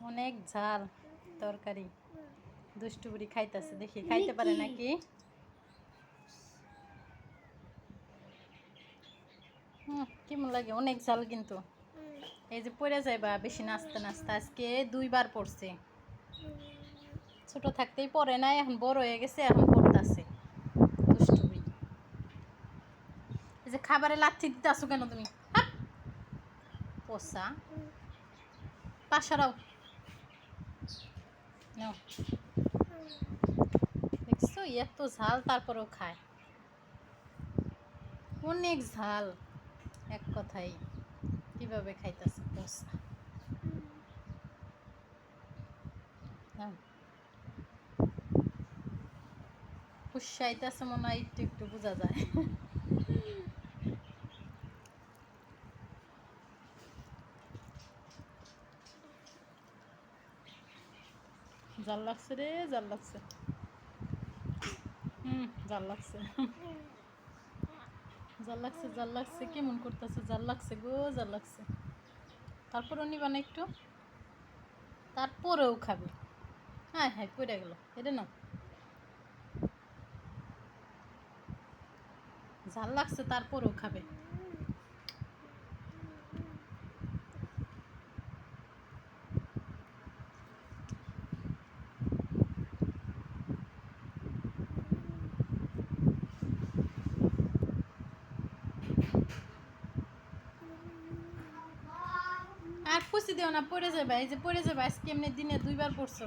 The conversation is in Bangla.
অনেক ঝাল তরকারি। দুষ্টু বুড়ি খাইতেছে, দেখি খাইতে পারে নাকি। কেমন লাগে, অনেক ঝাল কিন্তু। এই যে পড়ে যাইবা বেশি নাচতে নাচতে, আজকে 2বার পড়ছে। ছোট থাকতেই পড়ে নাই, এখন বড় হয়ে গেছে, এখন পড়তেছে। দুষ্টু বুড়ি। এই যে খাবারে লাথি দিতে আসো কেন তুমি? পোষা পাশারাও নাও। দেখছো এত ঝাল, তারপরেও খায়। অনেক ঝাল, এক কথাই। কিভাবে খাইতেছে পোষা। পুষাইতেছে মনে হয়, একটু একটু বোঝা যায়। জাল লাগছে রে, জাল লাগছে। জাল লাগছে। জাল লাগছে, জাল লাগছে, কেমন করতেছে, জাল লাগছে গো, জাল লাগছে। তারপরও নিবা না একটু, তারপরেও খাবে। হ্যাঁ হ্যাঁ, পড়ে গেল, এটা না। ঝাল লাগছে তারপরেও খাবে। আর পুষি দিও না, পড়ে যাবে। এই যে পড়ে যাবে, আজকে এমনি দিনে 2বার পড়ছো।